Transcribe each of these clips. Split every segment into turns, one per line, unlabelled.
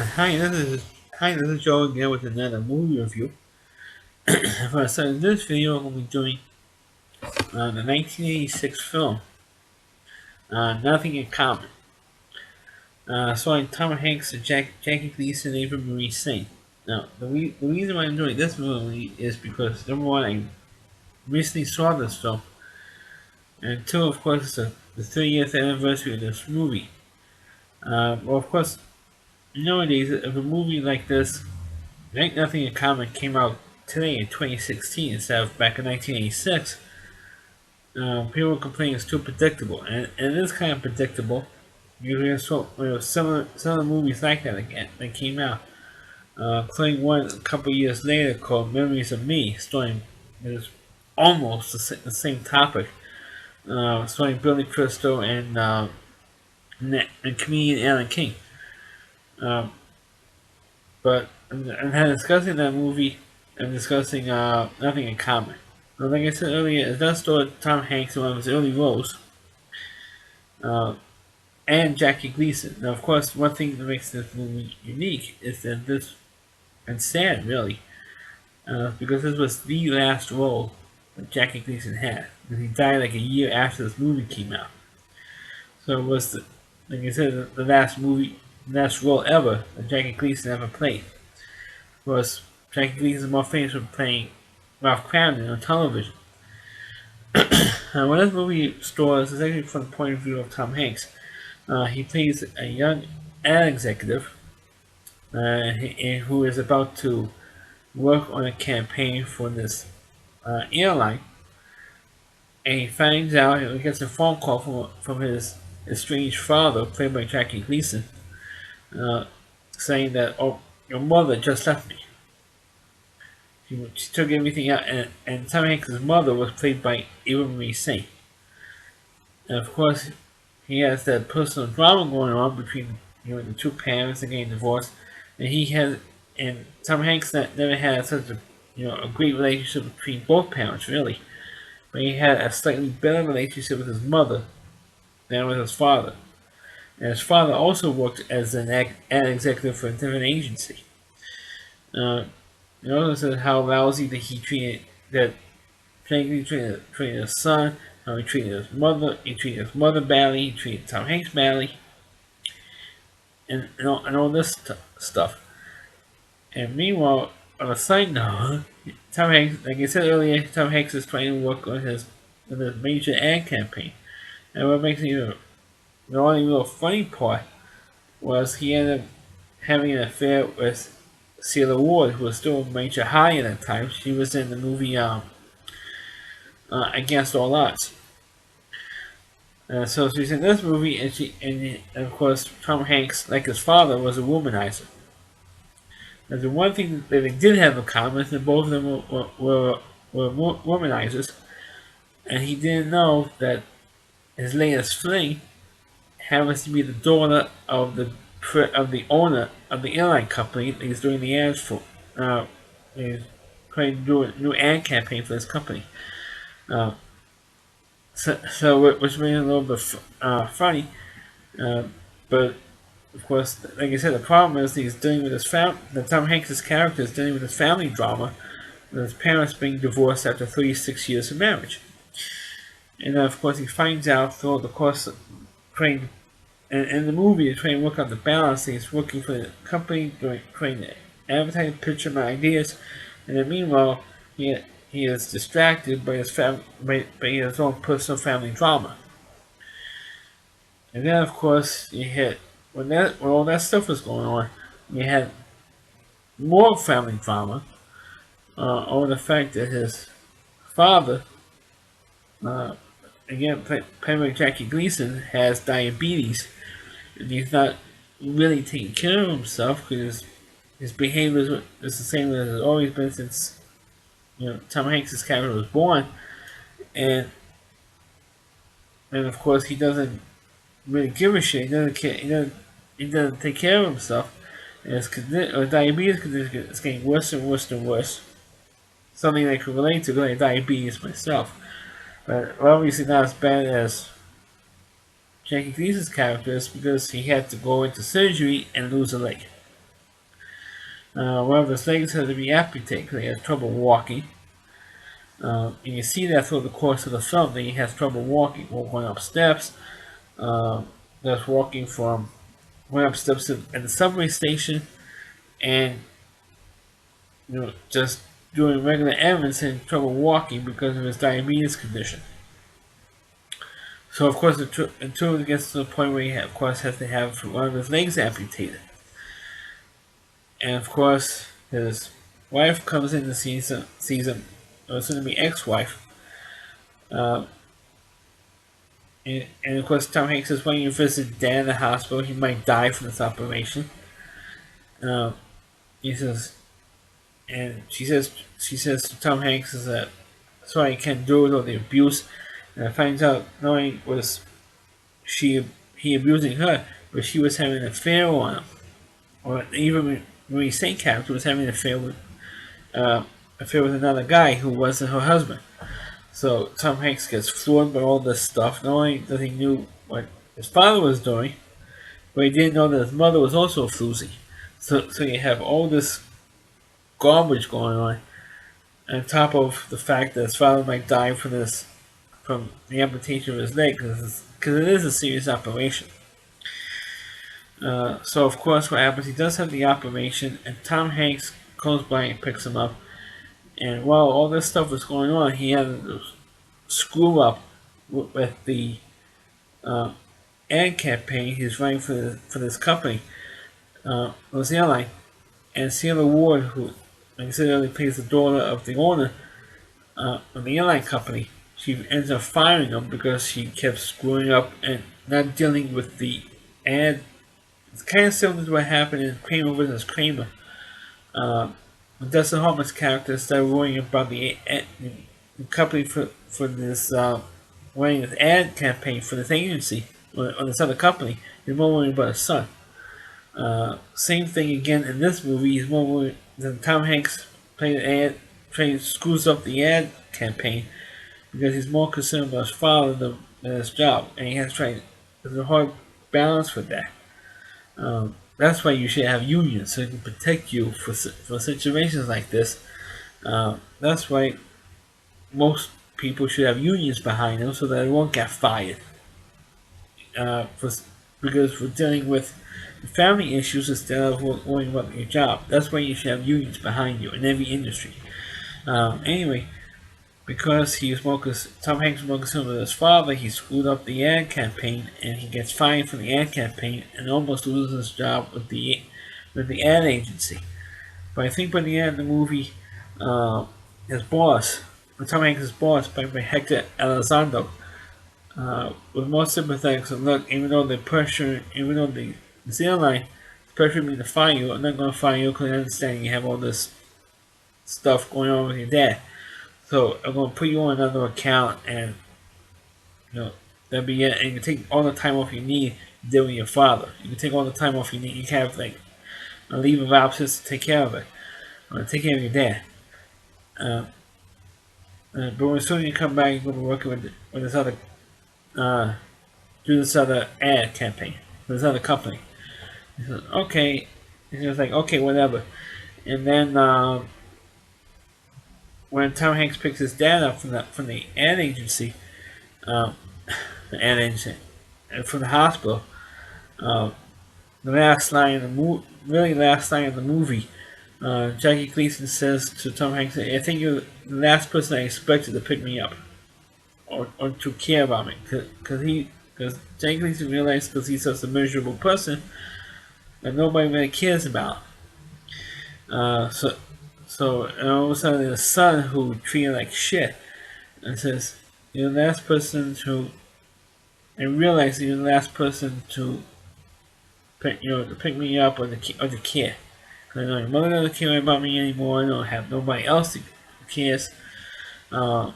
Hi, this is Joe again with another movie review. So in this video, I'm going to be doing the 1986 film Nothing in Common, starring Tom Hanks, Jackie Gleason, and Ava Marie Saint. Now, the reason why I'm doing this movie is because number one, I recently saw this film, and two, of course, it's the 30th anniversary of this movie. Well, of course, nowadays, if a movie like this, like Nothing in Common, came out today in 2016 instead of back in 1986, people complain it's too predictable, and it is kind of predictable. Some of the movies like that again that came out, including one a couple years later called Memories of Me, starring is almost the same topic, starring Billy Crystal and comedian Alan King. Um, but I'm discussing that movie. I'm discussing Nothing in Common. Well, like I said earlier, it does star Tom Hanks in one of his early roles. Uh, and Jackie Gleason. Now, of course, one thing that makes this movie unique is that this, and sad really, because this was the last role that Jackie Gleason had. And he died like a year after this movie came out. So it was, like I said, the last role ever that Jackie Gleason ever played. Of course, Jackie Gleason is more famous for playing Ralph Cramden on television. When this movie stars is actually from the point of view of Tom Hanks. He plays a young ad executive who is about to work on a campaign for this airline, and he finds out, he gets a phone call from his estranged father, played by Jackie Gleason, uh, saying that, "Oh, your mother just left me. She took everything out," and Tom Hanks' mother was played by Eva Marie Saint. And of course, he has that personal drama going on between the two parents and getting divorced, and Tom Hanks never had such a great relationship between both parents really, but he had a slightly better relationship with his mother than with his father. And his father also worked as ad executive for a different agency. Uh, you notice how lousy that he treated that Frankie treated his son, how he treated his mother badly, he treated Tom Hanks badly, and all this stuff. And meanwhile, on a side note, Tom Hanks, like I said earlier, Tom Hanks is trying to work on his major ad campaign. And what makes the only real funny part was he ended up having an affair with Celia Ward, who was still major high at that time. She was in the movie Against All Odds. So she's in this movie, and of course Tom Hanks, like his father, was a womanizer. Now, the one thing that they did have in common is that both of them were womanizers, and he didn't know that his latest fling happens to be the daughter of the owner of the airline company that he's doing the ads for. He's trying to do a new ad campaign for this company. Uh, which made it a little bit funny, uh, but of course, like I said, the problem is he's dealing with his that Tom Hanks' character is dealing with his family drama, with his parents being divorced after 36 years of marriage. And then, of course, he finds out throughout the course of trying, in the movie, he's trying to work out the balance. He's working for the company, trying to advertise, pitch him ideas, and then meanwhile, he is distracted by by his own personal family drama. And then, of course, you hit when all that stuff was going on, you had more family drama over the fact that his father, uh, again played by Jackie Gleason, has diabetes, and he's not really taking care of himself because his behavior is the same as it's always been since Tom Hanks' character was born, and of course he doesn't really give a shit. He doesn't care. He doesn't take care of himself. And his diabetes condition is getting worse and worse and worse. Something I can relate to because I have diabetes myself. But obviously not as bad as Jackie Gleason's character is because he had to go into surgery and lose a leg. One of his legs had to be amputated because he has trouble walking. And you see that through the course of the film that he has trouble walking, going up steps, uh, just walking from went up steps at the subway station, and just doing regular errands and trouble walking because of his diabetes condition. So of course, until it gets to the point where he, of course, has to have one of his legs amputated, and of course his wife comes in to sees him, or soon to be ex-wife, uh, and of course Tom Hanks says when you visit Dad in the hospital, he might die from this operation. Uh, he says, and she says to Tom Hanks is that sorry I can't do it or the abuse, and I finds out not only was she he abusing her, but she was having an affair on him, or even Marie Saint character was having an affair with another guy who wasn't her husband. So Tom Hanks gets floored by all this stuff. Not only does he knew what his father was doing, but he didn't know that his mother was also a floozy. So you have all this garbage going on top of the fact that his father might die from the amputation of his leg, because it is a serious operation. So of course, what happens? He does have the operation, and Tom Hanks goes by and picks him up. And while all this stuff was going on, he had a screw up with the uh, ad campaign he's running for this company, was the airline. And Celia Ward, who, like I said earlier, plays the daughter of the owner of the airline company, she ends up firing him because she kept screwing up and not dealing with the ad. It's kind of similar to what happened in Kramer vs. Kramer. Uh, Dustin Hoffman's character started worrying about the company for this running this ad campaign for this agency or this other company. He's more worried about his son. Same thing again in this movie. He's more worried than Tom Hanks screws up the ad campaign because he's more concerned about his father than his job, and he has to try. There's a hard balance with that. That's why you should have unions so it can protect you for situations like this. That's why most people should have unions behind them so that they won't get fired. For, because we're dealing with family issues instead of worrying about your job. That's why you should have unions behind you in every industry. Anyway, because Tom Hanks was more concerned with his father, he screwed up the ad campaign, and he gets fired from the ad campaign and almost loses his job with the ad agency. But I think by the end of the movie, his boss, Tom Hanks' boss, played by Hector Elizondo, was more sympathetic. So look, even though the airline is pressuring me to fire you, I'm not going to fire you because I understand you have all this stuff going on with your dad. So I'm going to put you on another account, and that'll be it. And you can take all the time off you need to deal with your father. You can take all the time off you need. You can have like a leave of absence to take care of it, or take care of your dad. But as soon as you come back, you're going to work with this other, do this other ad campaign for this other company. He says, okay. He's just like, okay, whatever. And then when Tom Hanks picks his dad up from the ad agency, uh, the ad agency, from the hospital, uh, the last line in the movie, Jackie Gleason says to Tom Hanks, "I think you're the last person I expected to pick me up or to care about me, because Jackie Gleason realized because he's such a miserable person that nobody really cares about." So and all of a sudden, his son who treated like shit, and says, "You're the last person to," and realize you're the last person to pick me up or to care. Because I know your mother doesn't care about me anymore. I don't have nobody else who cares. I'm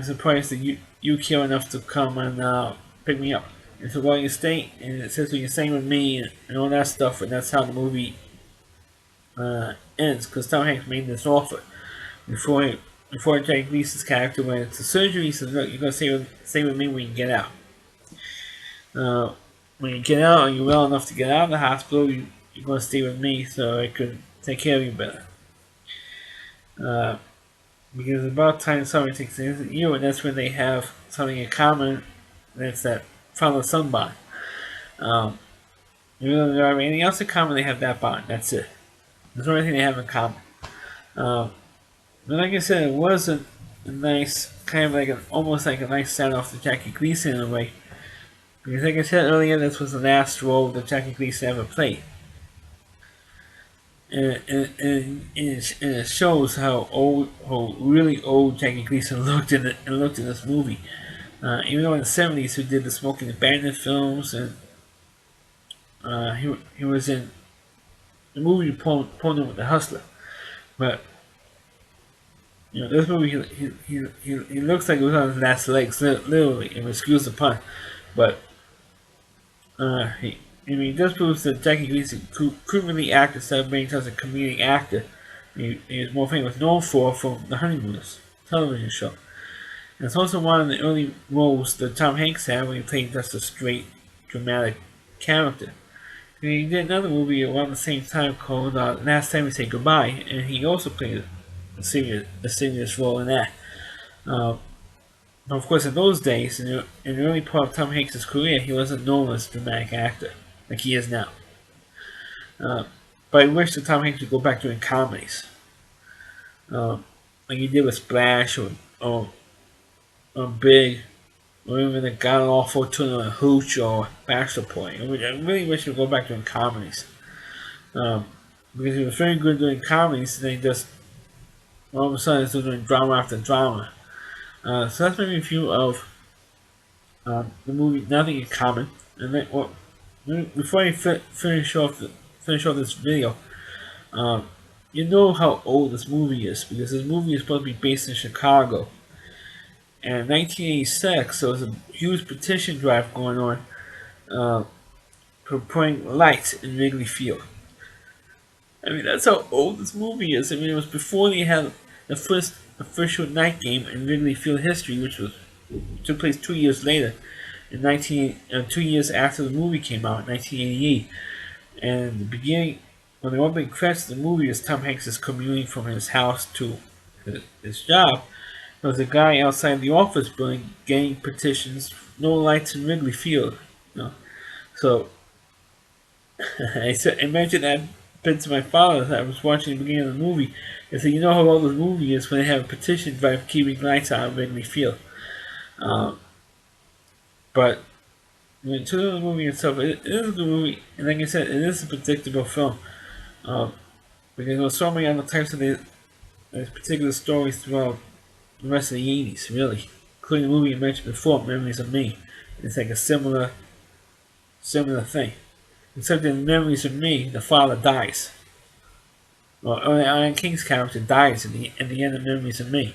surprised that you care enough to come and pick me up. And so while you stay, and it says you're staying with me and all that stuff, and that's how the movie ends. Because Tom Hanks made this offer before Jake Gleason's character went into surgery. He says, "Look, you're gonna stay with me when you get out. When you get out, and you're well enough to get out of the hospital, you're gonna stay with me so I could take care of you better. Because it's about time somebody takes it to you, and that's when they have something in common. That's that father-son bond. Um, Even though they don't have anything else in common, they have that bond. That's it. There's the only thing they have in common. Um, but like I said, it was a nice, kind of like almost like a nice send off to Jackie Gleason in a way. Because like I said earlier, this was the last role that Jackie Gleason ever played. And it shows how old, how really old Jackie Gleason looked in this movie. Even though in the '70s he did the Smokey and the Bandit films, and he was in the movie Pony with the Hustler, but this movie he looks like he was on his last legs, literally. And excuse the pun, but he does prove that Jackie Gleason could really act instead of being just a comedic actor. He is more famous known from The Honeymooners television show. And it's also one of the early roles that Tom Hanks had when he played just a straight, dramatic character. And he did another movie around the same time called Last Time We Say Goodbye, and he also played a serious role in that. But of course, in those days, in the early part of Tom Hanks' career, he wasn't known as a dramatic actor like he is now. But I wish that Tom Hanks would go back doing comedies, like he did with Splash or Big, or even the God Awful Tuna and Hooch or Bachelor Point. I really wish he would go back doing comedies. Because he was very good doing comedies, and then he just all of a sudden he's doing drama after drama. So that's my review of the movie Nothing in Common. And then, before I finish off this video, you know how old this movie is because this movie is supposed to be based in Chicago. And in 1986, there was a huge petition drive going on for putting lights in Wrigley Field. I mean, that's how old this movie is. I mean, it was before they had the first official night game in Wrigley Field history, which took place 2 years later, 2 years after the movie came out in 1988. And the beginning, when the opening credits of the movie is Tom Hanks is commuting from his house to his job, there was a guy outside the office building getting petitions, no lights in Wrigley Field. So I mentioned that bit to my father as I was watching the beginning of the movie. I said, you know how old this movie is when they have a petition drive keeping lights out of Wrigley Field. But to the movie itself, it is a good movie, and like I said, it is a predictable film. Because there were so many other types of these particular stories throughout the rest of the 80s, really. Including the movie I mentioned before, Memories of Me. It's like a similar thing. Except in Memories of Me, the father dies. Well, Iron King's character dies at the end of Memories of Me.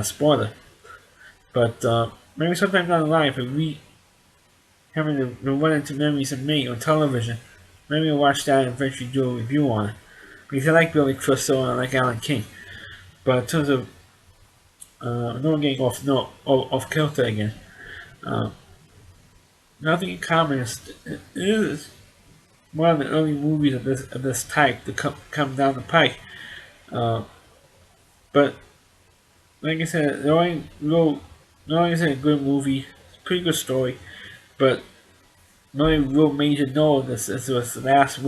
Spoiler. But maybe sometime down the line, if we having to run into Memories of Me on television, maybe I'll watch that and eventually do a review on it. Because I like Billy Crystal and I like Alan King. But in terms of no getting off kilter again, Nothing in Common is one of the early movies of this type to come down the pike. But like I said, not only is it a good movie, it's a pretty good story, but the only real major note of this was the last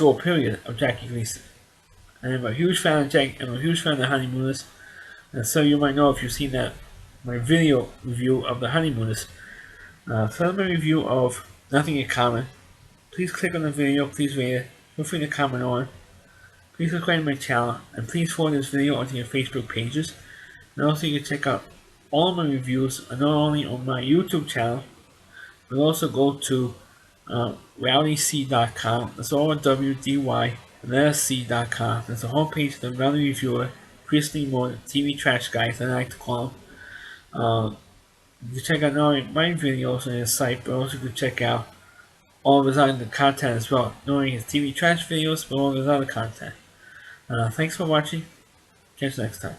role period of Jackie Gleason. And I'm a huge fan of I'm a huge fan of The Honeymooners, and so you might know if you've seen my video review of The Honeymooners. So that's my review of Nothing in Common. Please click on the video, please rate it, feel free to comment on it. Please subscribe to my channel, and please forward this video onto your Facebook pages. And also you can check out all of my reviews, not only on my YouTube channel, but also go to rowdyc.com. That's all WDY and that's C.com. That's the homepage of the Rowdy Reviewer, Chris Lee Moore, TV Trash Guys, I like to call him. You can check out not only my videos on his site, but also you can check out all of his other content as well. Not only his TV Trash videos, but all of his other content. Thanks for watching. Catch you next time.